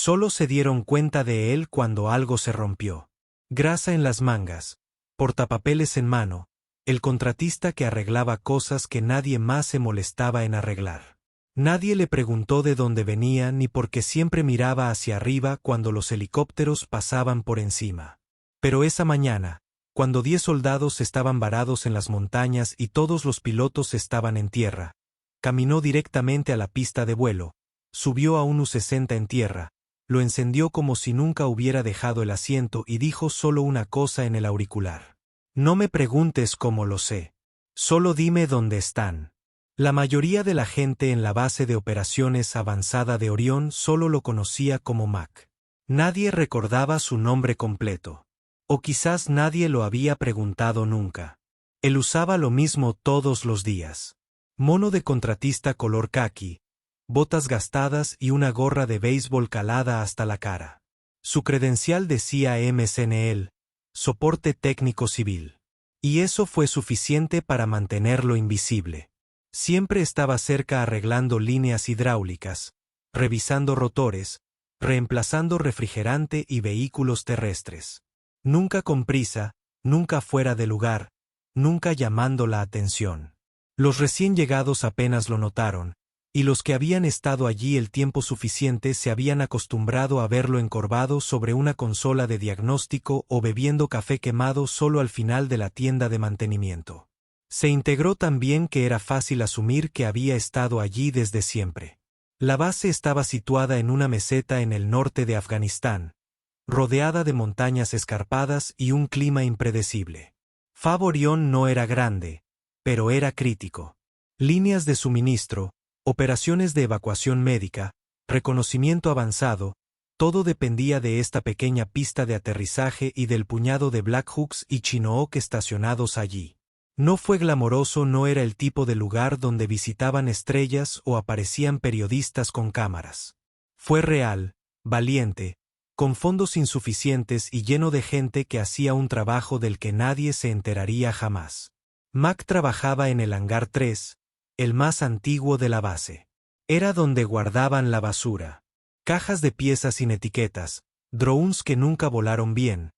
Solo se dieron cuenta de él cuando algo se rompió. Grasa en las mangas, portapapeles en mano, el contratista que arreglaba cosas que nadie más se molestaba en arreglar. Nadie le preguntó de dónde venía ni por qué siempre miraba hacia arriba cuando los helicópteros pasaban por encima. Pero esa mañana, cuando 10 soldados estaban varados en las montañas y todos los pilotos estaban en tierra, caminó directamente a la pista de vuelo, subió a un U-60 en tierra, lo encendió como si nunca hubiera dejado el asiento y dijo solo una cosa en el auricular. No me preguntes cómo lo sé. Solo dime dónde están. La mayoría de la gente en la base de operaciones avanzada de Orión solo lo conocía como Mac. Nadie recordaba su nombre completo. O quizás nadie lo había preguntado nunca. Él usaba lo mismo todos los días. Mono de contratista color caqui, botas gastadas y una gorra de béisbol calada hasta la cara. Su credencial decía MSNL, Soporte Técnico Civil. Y eso fue suficiente para mantenerlo invisible. Siempre estaba cerca arreglando líneas hidráulicas, revisando rotores, reemplazando refrigerante y vehículos terrestres. Nunca con prisa, nunca fuera de lugar, nunca llamando la atención. Los recién llegados apenas lo notaron, y los que habían estado allí el tiempo suficiente se habían acostumbrado a verlo encorvado sobre una consola de diagnóstico o bebiendo café quemado solo al final de la tienda de mantenimiento. Se integró también que era fácil asumir que había estado allí desde siempre. La base estaba situada en una meseta en el norte de Afganistán, rodeada de montañas escarpadas y un clima impredecible. Fab Orión no era grande, pero era crítico. Líneas de suministro, operaciones de evacuación médica, reconocimiento avanzado, todo dependía de esta pequeña pista de aterrizaje y del puñado de Black Hawks y Chinook estacionados allí. No fue glamoroso, no era el tipo de lugar donde visitaban estrellas o aparecían periodistas con cámaras. Fue real, valiente, con fondos insuficientes y lleno de gente que hacía un trabajo del que nadie se enteraría jamás. Mac trabajaba en el hangar 3, el más antiguo de la base. Era donde guardaban la basura. Cajas de piezas sin etiquetas, drones que nunca volaron bien,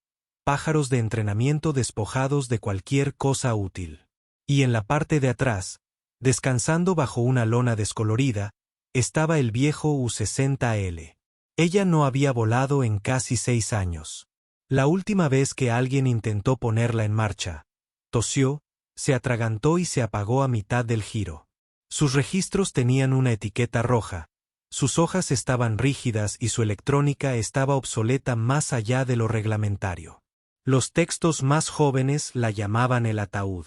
pájaros de entrenamiento despojados de cualquier cosa útil. Y en la parte de atrás, descansando bajo una lona descolorida, estaba el viejo U-60L. Ella no había volado en casi 6 años. La última vez que alguien intentó ponerla en marcha, tosió, se atragantó y se apagó a mitad del giro. Sus registros tenían una etiqueta roja, sus hojas estaban rígidas y su electrónica estaba obsoleta más allá de lo reglamentario. Los textos más jóvenes la llamaban el ataúd.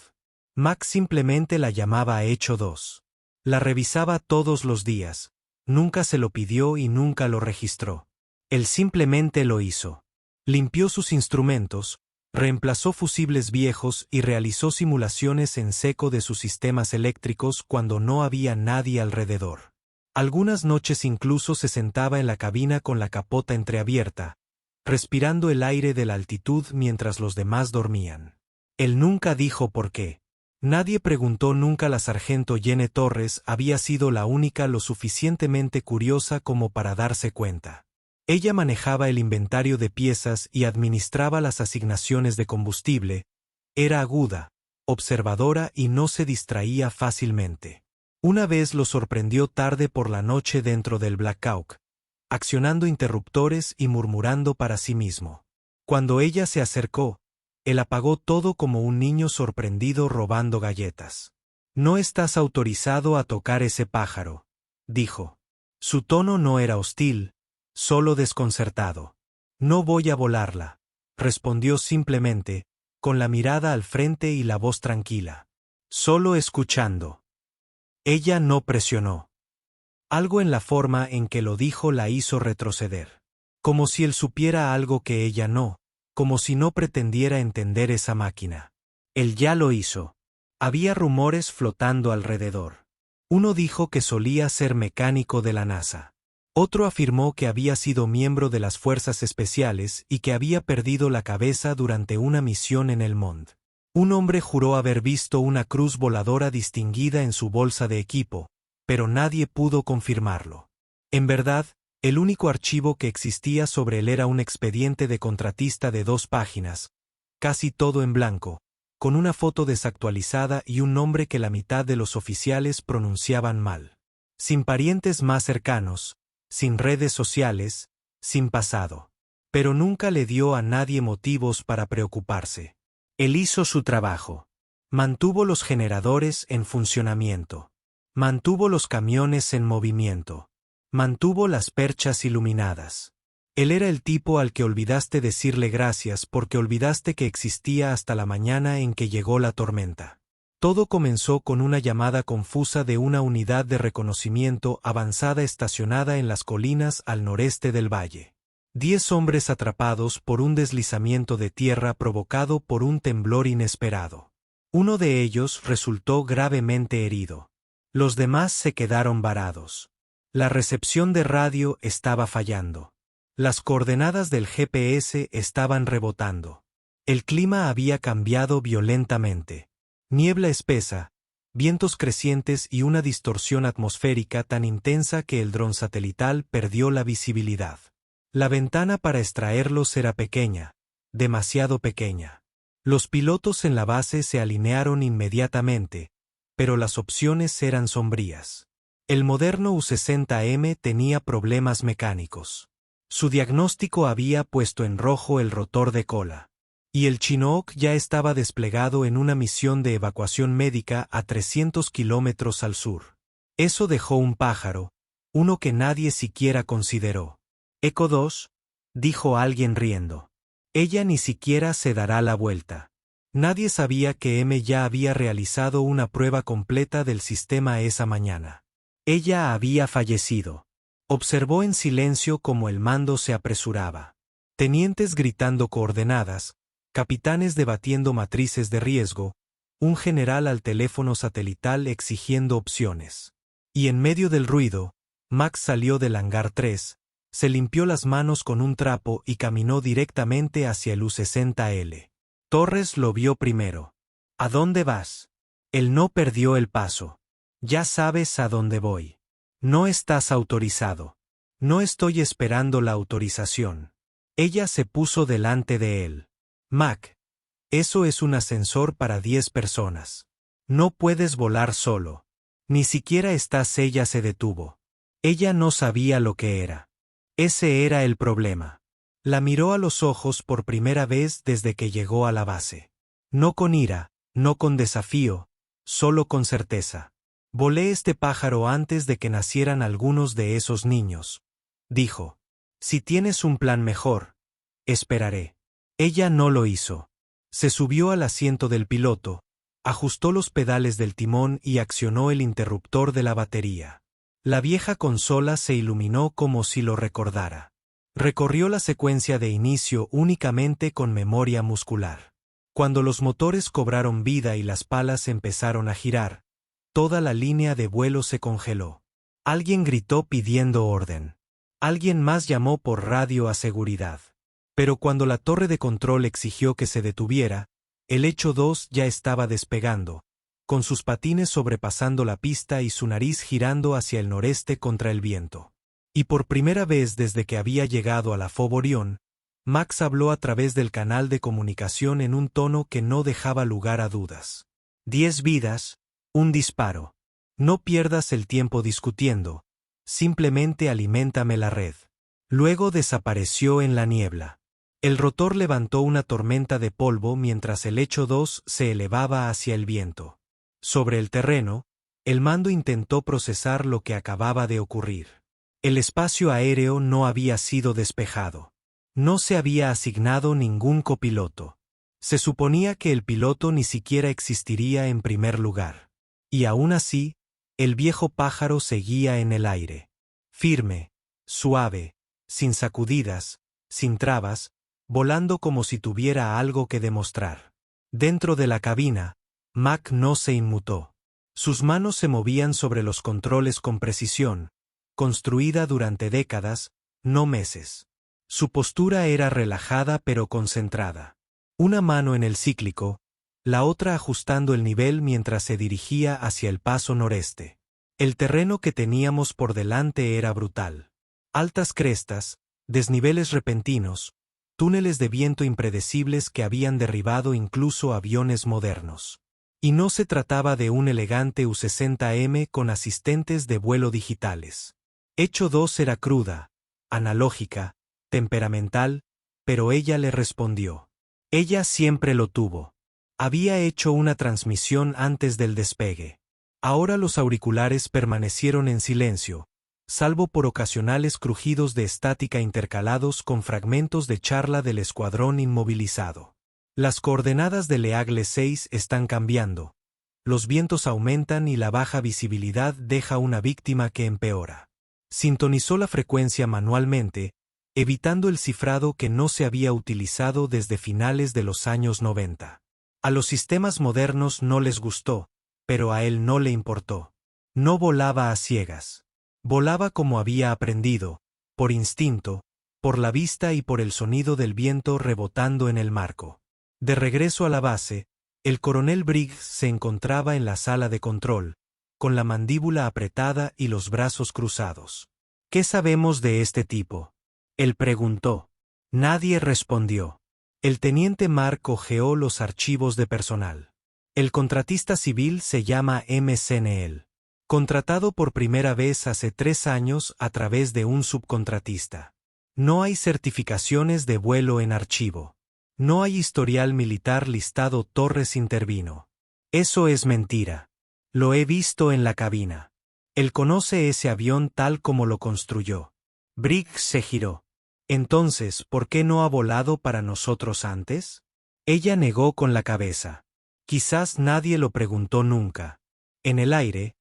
Mac simplemente la llamaba Hecho 2. La revisaba todos los días, nunca se lo pidió y nunca lo registró. Él simplemente lo hizo. Limpió sus instrumentos, reemplazó fusibles viejos y realizó simulaciones en seco de sus sistemas eléctricos cuando no había nadie alrededor. Algunas noches incluso se sentaba en la cabina con la capota entreabierta, respirando el aire de la altitud mientras los demás dormían. Él nunca dijo por qué. Nadie preguntó nunca. La sargento Jenny Torres había sido la única lo suficientemente curiosa como para darse cuenta. Ella manejaba el inventario de piezas y administraba las asignaciones de combustible, era aguda, observadora y no se distraía fácilmente. Una vez lo sorprendió tarde por la noche dentro del Black Hawk, accionando interruptores y murmurando para sí mismo. Cuando ella se acercó, él apagó todo como un niño sorprendido robando galletas. No estás autorizado a tocar ese pájaro, dijo. Su tono no era hostil, solo desconcertado. No voy a volarla, respondió simplemente, con la mirada al frente y la voz tranquila. Solo escuchando. Ella no presionó. Algo en la forma en que lo dijo la hizo retroceder. Como si él supiera algo que ella no, como si no pretendiera entender esa máquina. Él ya lo hizo. Había rumores flotando alrededor. Uno dijo que solía ser mecánico de la NASA. Otro afirmó que había sido miembro de las fuerzas especiales y que había perdido la cabeza durante una misión en el Mond. Un hombre juró haber visto una cruz voladora distinguida en su bolsa de equipo, pero nadie pudo confirmarlo. En verdad, El único archivo que existía sobre él era un expediente de contratista de 2 páginas, casi todo en blanco, con una foto desactualizada y un nombre que la mitad de los oficiales pronunciaban mal. Sin parientes más cercanos, sin redes sociales, sin pasado. Pero nunca le dio a nadie motivos para preocuparse. Él hizo su trabajo. Mantuvo los generadores en funcionamiento. Mantuvo los camiones en movimiento. Mantuvo las perchas iluminadas. Él era el tipo al que olvidaste decirle gracias porque olvidaste que existía hasta la mañana en que llegó la tormenta. Todo comenzó con una llamada confusa de una unidad de reconocimiento avanzada estacionada en las colinas al noreste del valle. 10 hombres atrapados por un deslizamiento de tierra provocado por un temblor inesperado. Uno de ellos resultó gravemente herido. Los demás se quedaron varados. La recepción de radio estaba fallando. Las coordenadas del GPS estaban rebotando. El clima había cambiado violentamente. Niebla espesa, vientos crecientes y una distorsión atmosférica tan intensa que el dron satelital perdió la visibilidad. La ventana para extraerlos era pequeña, demasiado pequeña. Los pilotos en la base se alinearon inmediatamente, pero las opciones eran sombrías. El moderno U-60M tenía problemas mecánicos. Su diagnóstico había puesto en rojo el rotor de cola. Y el Chinook ya estaba desplegado en una misión de evacuación médica a 300 kilómetros al sur. Eso dejó un pájaro, uno que nadie siquiera consideró. Eco 2, dijo alguien riendo. Ella ni siquiera se dará la vuelta. Nadie sabía que M ya había realizado una prueba completa del sistema esa mañana. Ella había fallecido. Observó en silencio cómo el mando se apresuraba. Tenientes gritando coordenadas, capitanes debatiendo matrices de riesgo, un general al teléfono satelital exigiendo opciones. Y en medio del ruido, Max salió del hangar 3, se limpió las manos con un trapo y caminó directamente hacia el U-60L. Torres lo vio primero. ¿A dónde vas? Él no perdió el paso. Ya sabes a dónde voy. No estás autorizado. No estoy esperando la autorización. Ella se puso delante de él. Mac, eso es un ascensor para 10 personas. No puedes volar solo. Ni siquiera estás. Ella se detuvo. Ella no sabía lo que era. Ese era el problema. La miró a los ojos por primera vez desde que llegó a la base. No con ira, no con desafío, solo con certeza. Volé este pájaro antes de que nacieran algunos de esos niños. Dijo. Si tienes un plan mejor, esperaré. Ella no lo hizo. Se subió al asiento del piloto, ajustó los pedales del timón y accionó el interruptor de la batería. La vieja consola se iluminó como si lo recordara. Recorrió la secuencia de inicio únicamente con memoria muscular. Cuando los motores cobraron vida y las palas empezaron a girar, toda la línea de vuelo se congeló. Alguien gritó pidiendo orden. Alguien más llamó por radio a seguridad. Pero cuando la torre de control exigió que se detuviera, el Echo 2 ya estaba despegando, con sus patines sobrepasando la pista y su nariz girando hacia el noreste contra el viento. Y por primera vez desde que había llegado a la FOB Orión, Max habló a través del canal de comunicación en un tono que no dejaba lugar a dudas. 10 vidas, un disparo. No pierdas el tiempo discutiendo, simplemente aliméntame la red. Luego desapareció en la niebla. El rotor levantó una tormenta de polvo mientras el Echo 2 se elevaba hacia el viento. Sobre el terreno, el mando intentó procesar lo que acababa de ocurrir. El espacio aéreo no había sido despejado. No se había asignado ningún copiloto. Se suponía que el piloto ni siquiera existiría en primer lugar. Y aún así, el viejo pájaro seguía en el aire. Firme, suave, sin sacudidas, sin trabas, volando como si tuviera algo que demostrar. Dentro de la cabina, Mac no se inmutó. Sus manos se movían sobre los controles con precisión, construida durante décadas, no meses. Su postura era relajada pero concentrada. Una mano en el cíclico, la otra ajustando el nivel mientras se dirigía hacia el paso noreste. El terreno que teníamos por delante era brutal. Altas crestas, desniveles repentinos, túneles de viento impredecibles que habían derribado incluso aviones modernos. Y no se trataba de un elegante U-60M con asistentes de vuelo digitales. Hecho 2 era cruda, analógica, temperamental, pero ella le respondió. Ella siempre lo tuvo. Había hecho una transmisión antes del despegue. Ahora los auriculares permanecieron en silencio, salvo por ocasionales crujidos de estática intercalados con fragmentos de charla del escuadrón inmovilizado. Las coordenadas del Eagle 6 están cambiando. Los vientos aumentan y la baja visibilidad deja una víctima que empeora. Sintonizó la frecuencia manualmente, evitando el cifrado que no se había utilizado desde finales de los años 90. A los sistemas modernos no les gustó, pero a él no le importó. No volaba a ciegas. Volaba como había aprendido, por instinto, por la vista y por el sonido del viento rebotando en el marco. De regreso a la base, el coronel Briggs se encontraba en la sala de control, con la mandíbula apretada y los brazos cruzados. ¿Qué sabemos de este tipo?, él preguntó. Nadie respondió. El teniente Mark hojeó los archivos de personal. El contratista civil se llama McNeil. Contratado por primera vez hace 3 años a través de un subcontratista. No hay certificaciones de vuelo en archivo. No hay historial militar listado. Torres intervino. Eso es mentira. Lo he visto en la cabina. Él conoce ese avión tal como lo construyó. Briggs se giró. Entonces, ¿por qué no ha volado para nosotros antes? Ella negó con la cabeza. Quizás nadie lo preguntó nunca. En el aire,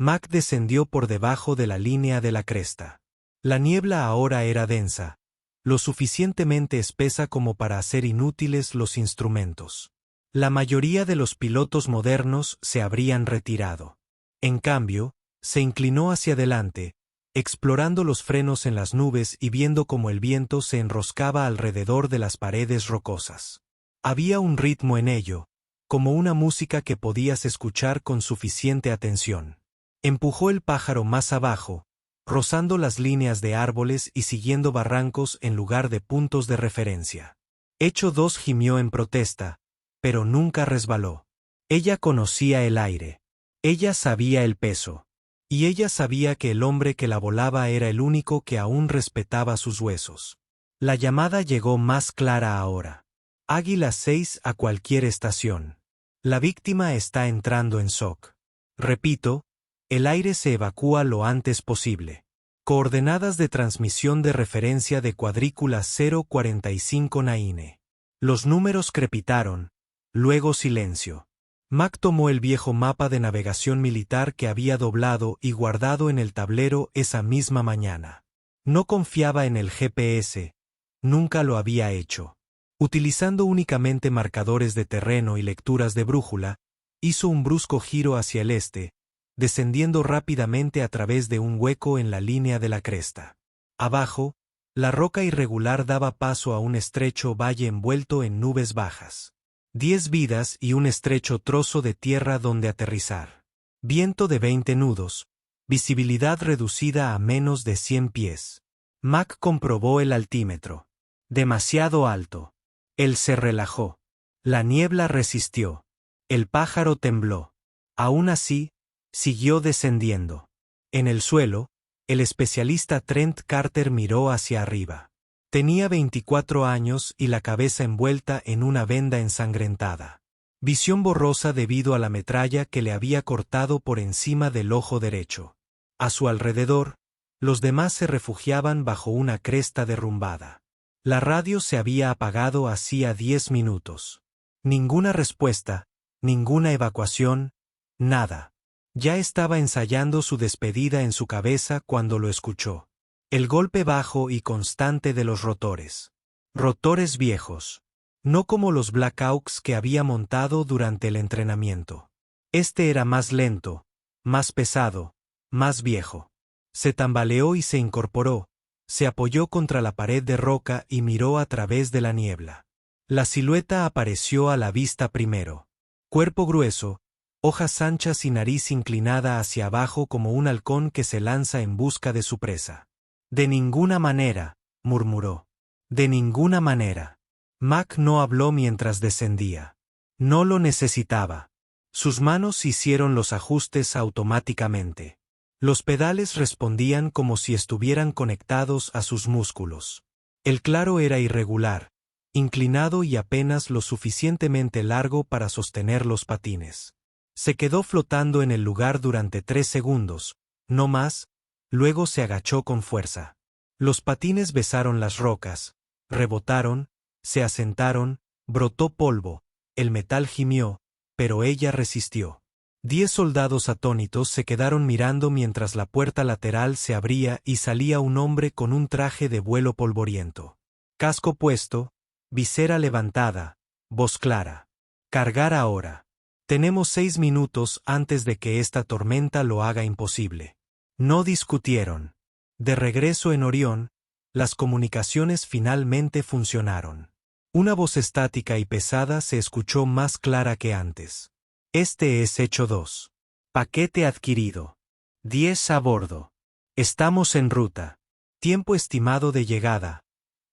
Mac descendió por debajo de la línea de la cresta. La niebla ahora era densa, lo suficientemente espesa como para hacer inútiles los instrumentos. La mayoría de los pilotos modernos se habrían retirado. En cambio, se inclinó hacia adelante, explorando los frenos en las nubes y viendo cómo el viento se enroscaba alrededor de las paredes rocosas. Había un ritmo en ello, como una música que podías escuchar con suficiente atención. Empujó el pájaro más abajo, rozando las líneas de árboles y siguiendo barrancos en lugar de puntos de referencia. Hecho 2 gimió en protesta, pero nunca resbaló. Ella conocía el aire. Ella sabía el peso. Y ella sabía que el hombre que la volaba era el único que aún respetaba sus huesos. La llamada llegó más clara ahora. Águila 6 a cualquier estación. La víctima está entrando en shock. Repito, el aire se evacúa lo antes posible. Coordenadas de transmisión de referencia de cuadrícula 045 Naine. Los números crepitaron, luego silencio. Mac tomó el viejo mapa de navegación militar que había doblado y guardado en el tablero esa misma mañana. No confiaba en el GPS, nunca lo había hecho. Utilizando únicamente marcadores de terreno y lecturas de brújula, hizo un brusco giro hacia el este, descendiendo rápidamente a través de un hueco en la línea de la cresta. Abajo, la roca irregular daba paso a un estrecho valle envuelto en nubes bajas. 10 vidas y un estrecho trozo de tierra donde aterrizar. Viento de 20 nudos. Visibilidad reducida a menos de 100 pies. Mac comprobó el altímetro. Demasiado alto. Él se relajó. La niebla resistió. El pájaro tembló. Aún así, siguió descendiendo. En el suelo, el especialista Trent Carter miró hacia arriba. Tenía 24 años y la cabeza envuelta en una venda ensangrentada. Visión borrosa debido a la metralla que le había cortado por encima del ojo derecho. A su alrededor, los demás se refugiaban bajo una cresta derrumbada. La radio se había apagado hacía 10 minutos. Ninguna respuesta, ninguna evacuación, nada. Ya estaba ensayando su despedida en su cabeza cuando lo escuchó. El golpe bajo y constante de los rotores. Rotores viejos. No como los Black Hawks que había montado durante el entrenamiento. Este era más lento, más pesado, más viejo. Se tambaleó y se incorporó, se apoyó contra la pared de roca y miró a través de la niebla. La silueta apareció a la vista primero. Cuerpo grueso, hojas anchas y nariz inclinada hacia abajo como un halcón que se lanza en busca de su presa. De ninguna manera, murmuró. De ninguna manera. Mac no habló mientras descendía. No lo necesitaba. Sus manos hicieron los ajustes automáticamente. Los pedales respondían como si estuvieran conectados a sus músculos. El claro era irregular, inclinado y apenas lo suficientemente largo para sostener los patines. Se quedó flotando en el lugar durante 3 segundos, no más, luego se agachó con fuerza. Los patines besaron las rocas, rebotaron, se asentaron, brotó polvo, el metal gimió, pero ella resistió. 10 soldados atónitos se quedaron mirando mientras la puerta lateral se abría y salía un hombre con un traje de vuelo polvoriento. Casco puesto, visera levantada, voz clara. Cargar ahora. Tenemos 6 minutos antes de que esta tormenta lo haga imposible. No discutieron. De regreso en Orión, las comunicaciones finalmente funcionaron. Una voz estática y pesada se escuchó más clara que antes. Este es Hecho 2. Paquete adquirido. 10 a bordo. Estamos en ruta. Tiempo estimado de llegada.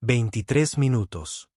23 minutos.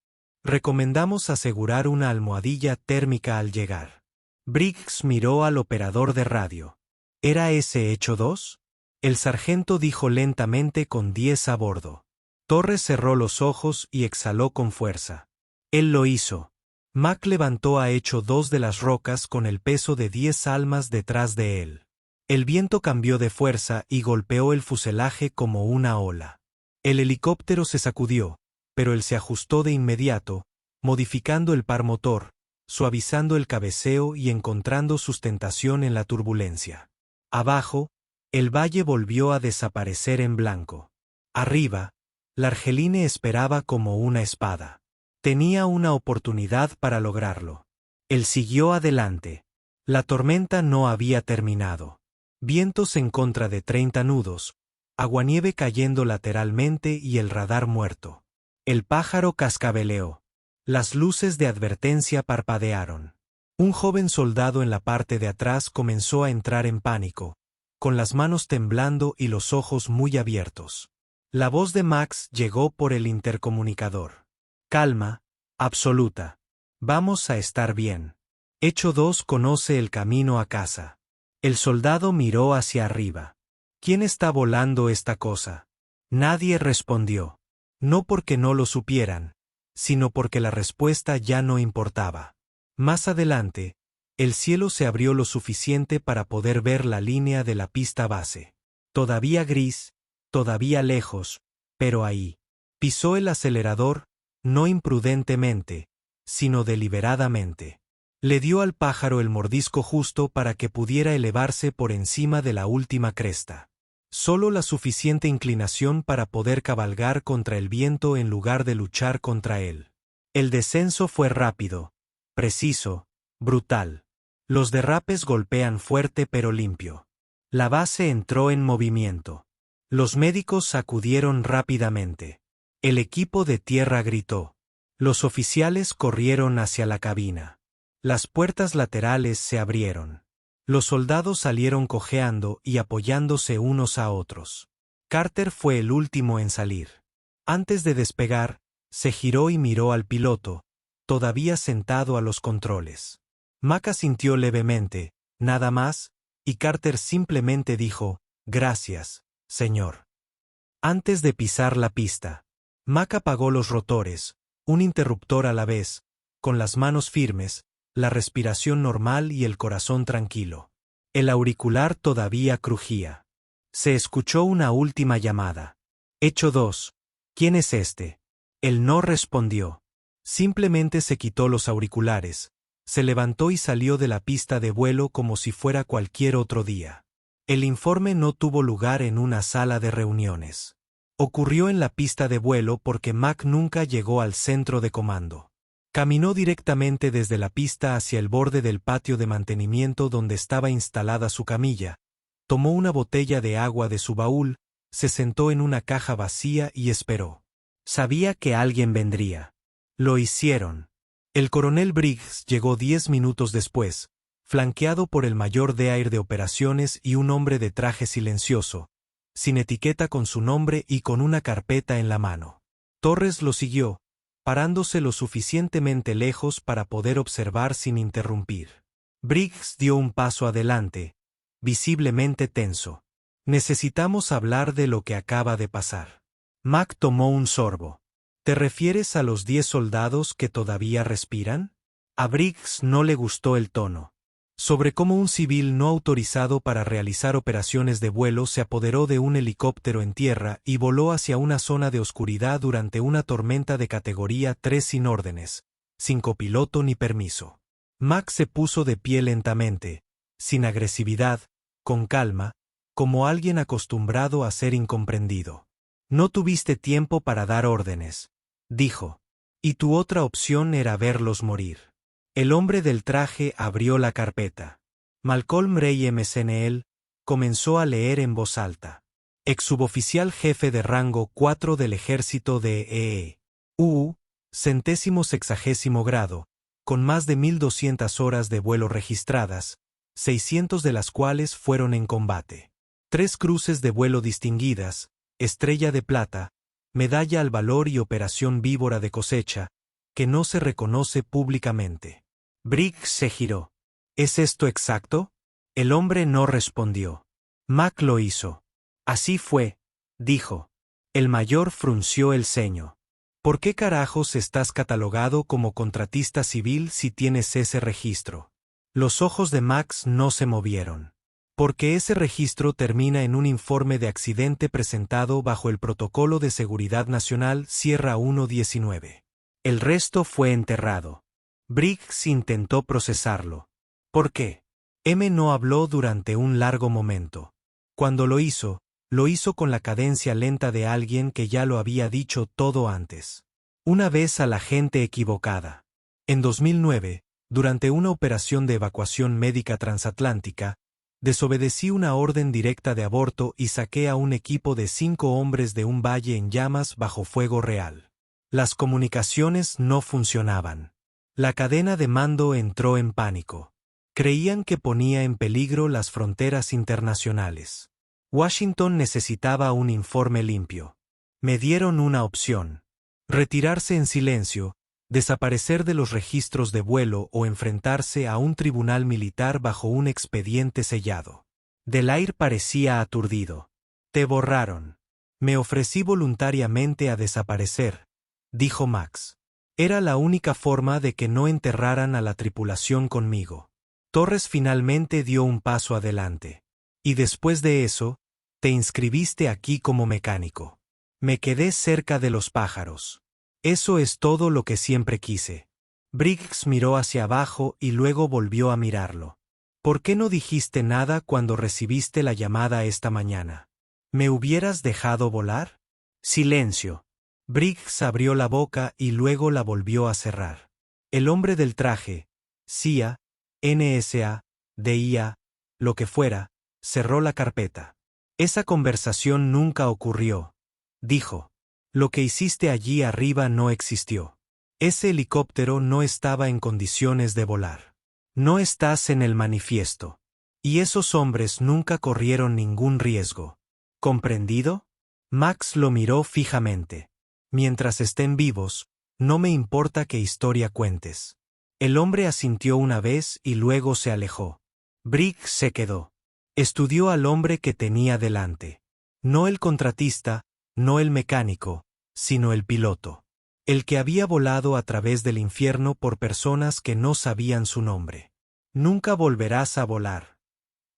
Recomendamos asegurar una almohadilla térmica al llegar. Briggs miró al operador de radio. ¿Era ese Hecho 2? El sargento dijo lentamente con 10 a bordo. Torres cerró los ojos y exhaló con fuerza. Él lo hizo. Mac levantó a Hecho 2 de las rocas con el peso de 10 almas detrás de él. El viento cambió de fuerza y golpeó el fuselaje como una ola. El helicóptero se sacudió, pero él se ajustó de inmediato, modificando el par motor, suavizando el cabeceo y encontrando sustentación en la turbulencia. Abajo, el valle volvió a desaparecer en blanco. Arriba, la Argeline esperaba como una espada. Tenía una oportunidad para lograrlo. Él siguió adelante. La tormenta no había terminado. Vientos en contra de 30 nudos, aguanieve cayendo lateralmente y el radar muerto. El pájaro cascabeleó. Las luces de advertencia parpadearon. Un joven soldado en la parte de atrás comenzó a entrar en pánico, con las manos temblando y los ojos muy abiertos. La voz de Max llegó por el intercomunicador. Calma, absoluta. Vamos a estar bien. Hecho 2 conoce el camino a casa. El soldado miró hacia arriba. ¿Quién está volando esta cosa? Nadie respondió. No porque no lo supieran, sino porque la respuesta ya no importaba. Más adelante, el cielo se abrió lo suficiente para poder ver la línea de la pista base. Todavía gris, todavía lejos, pero ahí. Pisó el acelerador, no imprudentemente, sino deliberadamente. Le dio al pájaro el mordisco justo para que pudiera elevarse por encima de la última cresta. Solo la suficiente inclinación para poder cabalgar contra el viento en lugar de luchar contra él. El descenso fue rápido, preciso, brutal. Los derrapes golpean fuerte pero limpio. La base entró en movimiento. Los médicos sacudieron rápidamente. El equipo de tierra gritó. Los oficiales corrieron hacia la cabina. Las puertas laterales se abrieron. Los soldados salieron cojeando y apoyándose unos a otros. Carter fue el último en salir. Antes de despegar, se giró y miró al piloto, todavía sentado a los controles. Mac asintió levemente, nada más, y Carter simplemente dijo, «Gracias, señor». Antes de pisar la pista, Mac apagó los rotores, un interruptor a la vez, con las manos firmes, la respiración normal y el corazón tranquilo. El auricular todavía crujía. Se escuchó una última llamada. Hecho 2. ¿Quién es este? Él no respondió. Simplemente se quitó los auriculares, se levantó y salió de la pista de vuelo como si fuera cualquier otro día. El informe no tuvo lugar en una sala de reuniones. Ocurrió en la pista de vuelo porque Mac nunca llegó al centro de comando. Caminó directamente desde la pista hacia el borde del patio de mantenimiento donde estaba instalada su camilla, tomó una botella de agua de su baúl, se sentó en una caja vacía y esperó. Sabía que alguien vendría. Lo hicieron. El coronel Briggs llegó 10 minutos después, flanqueado por el mayor de aire de operaciones y un hombre de traje silencioso, sin etiqueta con su nombre y con una carpeta en la mano. Torres lo siguió, parándose lo suficientemente lejos para poder observar sin interrumpir. Briggs dio un paso adelante, visiblemente tenso. Necesitamos hablar de lo que acaba de pasar. Mac tomó un sorbo. ¿Te refieres a los 10 soldados que todavía respiran? A Briggs no le gustó el tono. Sobre cómo un civil no autorizado para realizar operaciones de vuelo se apoderó de un helicóptero en tierra y voló hacia una zona de oscuridad durante una tormenta de categoría 3 sin órdenes, sin copiloto ni permiso. Mac se puso de pie lentamente, sin agresividad, con calma, como alguien acostumbrado a ser incomprendido. No tuviste tiempo para dar órdenes, dijo. Y tu otra opción era verlos morir. El hombre del traje abrió la carpeta. Malcolm Ray McNeil comenzó a leer en voz alta. Ex-suboficial jefe de rango 4 del ejército de E.U., 160º grado, con más de 1200 horas de vuelo registradas, 600 de las cuales fueron en combate. 3 cruces de vuelo distinguidas, estrella de plata, medalla al valor y operación víbora de cosecha, que no se reconoce públicamente. Briggs se giró. ¿Es esto exacto? El hombre no respondió. Mac lo hizo. Así fue, dijo. El mayor frunció el ceño. ¿Por qué carajos estás catalogado como contratista civil si tienes ese registro? Los ojos de Max no se movieron. Porque ese registro termina en un informe de accidente presentado bajo el Protocolo de Seguridad Nacional Sierra 119. El resto fue enterrado. Briggs intentó procesarlo. ¿Por qué? M no habló durante un largo momento. Cuando lo hizo con la cadencia lenta de alguien que ya lo había dicho todo antes. Una vez a la gente equivocada. En 2009, durante una operación de evacuación médica transatlántica, desobedecí una orden directa de aborto y saqué a un equipo de 5 hombres de un valle en llamas bajo fuego real. Las comunicaciones no funcionaban. La cadena de mando entró en pánico. Creían que ponía en peligro las fronteras internacionales. Washington necesitaba un informe limpio. Me dieron una opción. Retirarse en silencio, desaparecer de los registros de vuelo o enfrentarse a un tribunal militar bajo un expediente sellado. Delaire parecía aturdido. Te borraron. Me ofrecí voluntariamente a desaparecer, dijo Max. Era la única forma de que no enterraran a la tripulación conmigo. Torres finalmente dio un paso adelante. Y después de eso, te inscribiste aquí como mecánico. Me quedé cerca de los pájaros. Eso es todo lo que siempre quise. Briggs miró hacia abajo y luego volvió a mirarlo. ¿Por qué no dijiste nada cuando recibiste la llamada esta mañana? ¿Me hubieras dejado volar? Silencio. Briggs abrió la boca y luego la volvió a cerrar. El hombre del traje, CIA, NSA, DIA, lo que fuera, cerró la carpeta. Esa conversación nunca ocurrió, dijo. Lo que hiciste allí arriba no existió. Ese helicóptero no estaba en condiciones de volar. No estás en el manifiesto. Y esos hombres nunca corrieron ningún riesgo. ¿Comprendido? Max lo miró fijamente. Mientras estén vivos, no me importa qué historia cuentes. El hombre asintió una vez y luego se alejó. Briggs se quedó. Estudió al hombre que tenía delante. No el contratista, no el mecánico, sino el piloto. El que había volado a través del infierno por personas que no sabían su nombre. Nunca volverás a volar.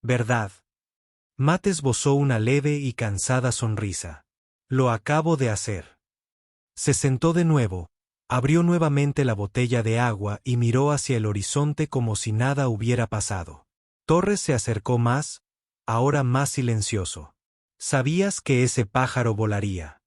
¿Verdad? Matt esbozó una leve y cansada sonrisa. Lo acabo de hacer. Se sentó de nuevo, abrió nuevamente la botella de agua y miró hacia el horizonte como si nada hubiera pasado. Torres se acercó más, ahora más silencioso. ¿Sabías que ese pájaro volaría?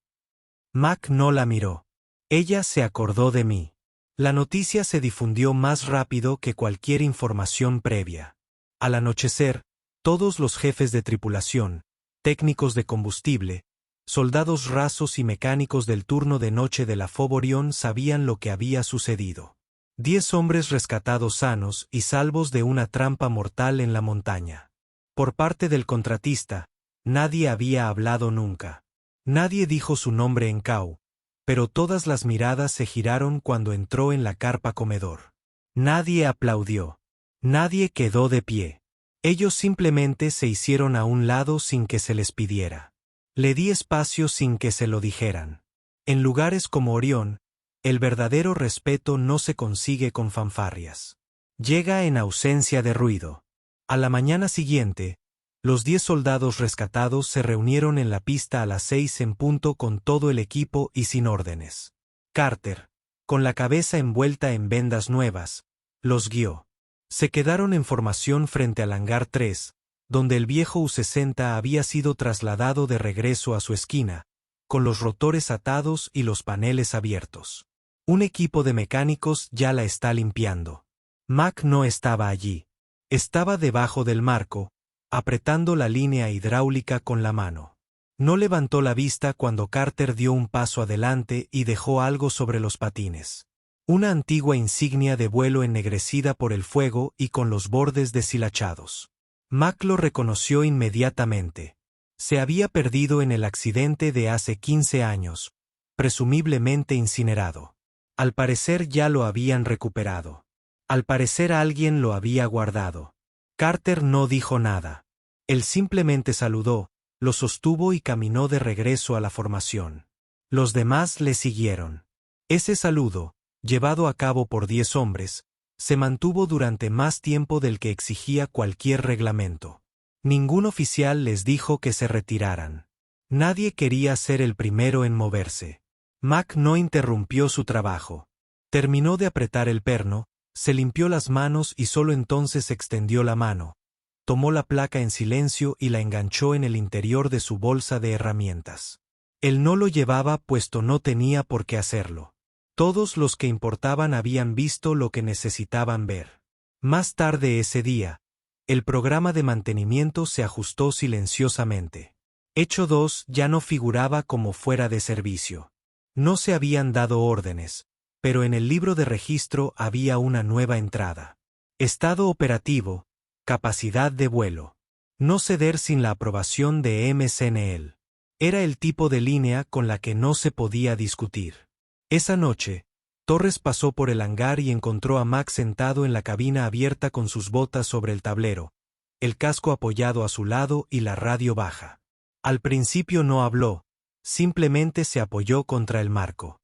Mac no la miró. Ella se acordó de mí. La noticia se difundió más rápido que cualquier información previa. Al anochecer, todos los jefes de tripulación, técnicos de combustible, soldados rasos y mecánicos del turno de noche de la FOB Orión sabían lo que había sucedido. 10 hombres rescatados sanos y salvos de una trampa mortal en la montaña. Por parte del contratista, Nadie había hablado nunca. Nadie dijo su nombre en Kau, pero todas las miradas se giraron cuando entró en la carpa comedor. Nadie aplaudió. Nadie quedó de pie. Ellos simplemente se hicieron a un lado sin que se les pidiera. Le di espacio sin que se lo dijeran. En lugares como Orión, el verdadero respeto no se consigue con fanfarrias. Llega en ausencia de ruido. A la mañana siguiente, los 10 soldados rescatados se reunieron en la pista a las 6 en punto con todo el equipo y sin órdenes. Carter, con la cabeza envuelta en vendas nuevas, los guió. Se quedaron en formación frente al hangar 3, donde el viejo U-60 había sido trasladado de regreso a su esquina, con los rotores atados y los paneles abiertos. Un equipo de mecánicos ya la está limpiando. Mac no estaba allí. Estaba debajo del marco, apretando la línea hidráulica con la mano. No levantó la vista cuando Carter dio un paso adelante y dejó algo sobre los patines. Una antigua insignia de vuelo ennegrecida por el fuego y con los bordes deshilachados. Mac lo reconoció inmediatamente. Se había perdido en el accidente de hace 15 años, presumiblemente incinerado. Al parecer ya lo habían recuperado. Al parecer alguien lo había guardado. Carter no dijo nada. Él simplemente saludó, lo sostuvo y caminó de regreso a la formación. Los demás le siguieron. Ese saludo, llevado a cabo por 10 hombres, se mantuvo durante más tiempo del que exigía cualquier reglamento. Ningún oficial les dijo que se retiraran. Nadie quería ser el primero en moverse. Mac no interrumpió su trabajo. Terminó de apretar el perno, se limpió las manos y solo entonces extendió la mano. Tomó la placa en silencio y la enganchó en el interior de su bolsa de herramientas. Él no lo llevaba puesto no tenía por qué hacerlo. Todos los que importaban habían visto lo que necesitaban ver. Más tarde ese día, el programa de mantenimiento se ajustó silenciosamente. Hecho 2 ya no figuraba como fuera de servicio. No se habían dado órdenes, pero en el libro de registro había una nueva entrada. Estado operativo, capacidad de vuelo. No ceder sin la aprobación de McNeil. Era el tipo de línea con la que no se podía discutir. Esa noche, Torres pasó por el hangar y encontró a Mac sentado en la cabina abierta con sus botas sobre el tablero, el casco apoyado a su lado y la radio baja. Al principio no habló, simplemente se apoyó contra el marco.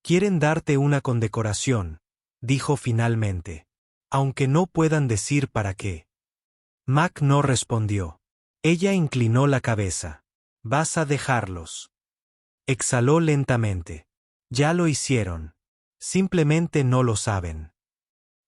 «Quieren darte una condecoración», dijo finalmente. «Aunque no puedan decir para qué». Mac no respondió. Ella inclinó la cabeza. «Vas a dejarlos». Exhaló lentamente. «Ya lo hicieron. Simplemente no lo saben».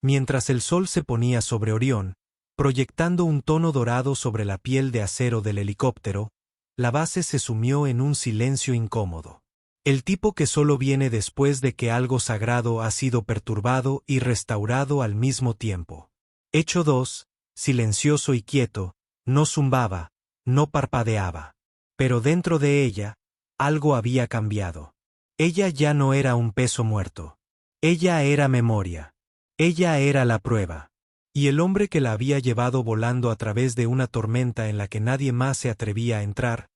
Mientras el sol se ponía sobre Orión, proyectando un tono dorado sobre la piel de acero del helicóptero, la base se sumió en un silencio incómodo. El tipo que solo viene después de que algo sagrado ha sido perturbado y restaurado al mismo tiempo. Hecho 2, silencioso y quieto, no zumbaba, no parpadeaba. Pero dentro de ella, algo había cambiado. Ella ya no era un peso muerto. Ella era memoria. Ella era la prueba. Y el hombre que la había llevado volando a través de una tormenta en la que nadie más se atrevía a entrar,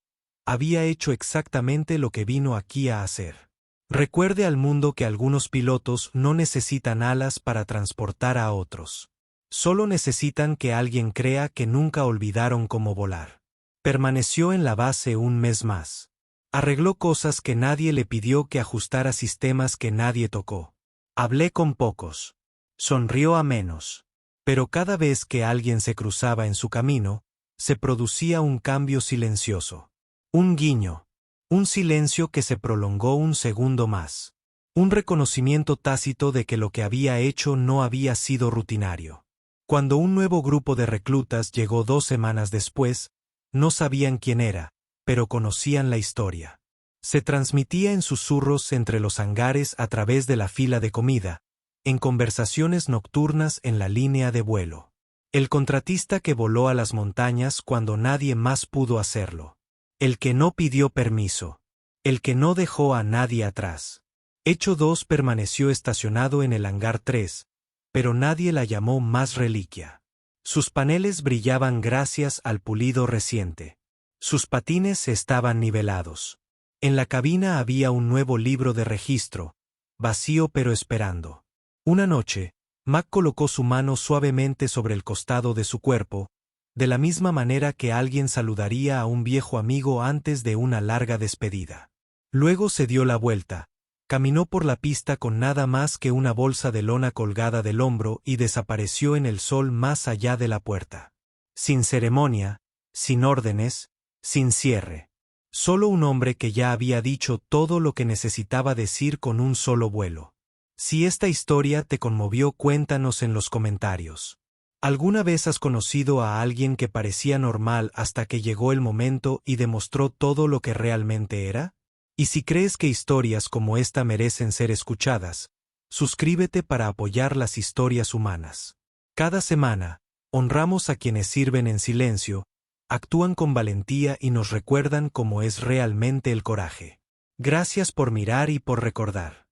había hecho exactamente lo que vino aquí a hacer. Recuerde al mundo que algunos pilotos no necesitan alas para transportar a otros. Solo necesitan que alguien crea que nunca olvidaron cómo volar. Permaneció en la base un mes más. Arregló cosas que nadie le pidió que ajustara sistemas que nadie tocó. Hablé con pocos. Sonrió a menos. Pero cada vez que alguien se cruzaba en su camino, se producía un cambio silencioso. Un guiño. Un silencio que se prolongó un segundo más. Un reconocimiento tácito de que lo que había hecho no había sido rutinario. Cuando un nuevo grupo de reclutas llegó 2 semanas después, no sabían quién era, pero conocían la historia. Se transmitía en susurros entre los hangares a través de la fila de comida, en conversaciones nocturnas en la línea de vuelo. El contratista que voló a las montañas cuando nadie más pudo hacerlo. El que no pidió permiso. El que no dejó a nadie atrás. Hecho 2 permaneció estacionado en el hangar 3, pero nadie la llamó más reliquia. Sus paneles brillaban gracias al pulido reciente. Sus patines estaban nivelados. En la cabina había un nuevo libro de registro, vacío pero esperando. Una noche, Mac colocó su mano suavemente sobre el costado de su cuerpo, de la misma manera que alguien saludaría a un viejo amigo antes de una larga despedida. Luego se dio la vuelta, caminó por la pista con nada más que una bolsa de lona colgada del hombro y desapareció en el sol más allá de la puerta. Sin ceremonia, sin órdenes, sin cierre. Solo un hombre que ya había dicho todo lo que necesitaba decir con un solo vuelo. Si esta historia te conmovió, cuéntanos en los comentarios. ¿Alguna vez has conocido a alguien que parecía normal hasta que llegó el momento y demostró todo lo que realmente era? Y si crees que historias como esta merecen ser escuchadas, suscríbete para apoyar las historias humanas. Cada semana, honramos a quienes sirven en silencio, actúan con valentía y nos recuerdan cómo es realmente el coraje. Gracias por mirar y por recordar.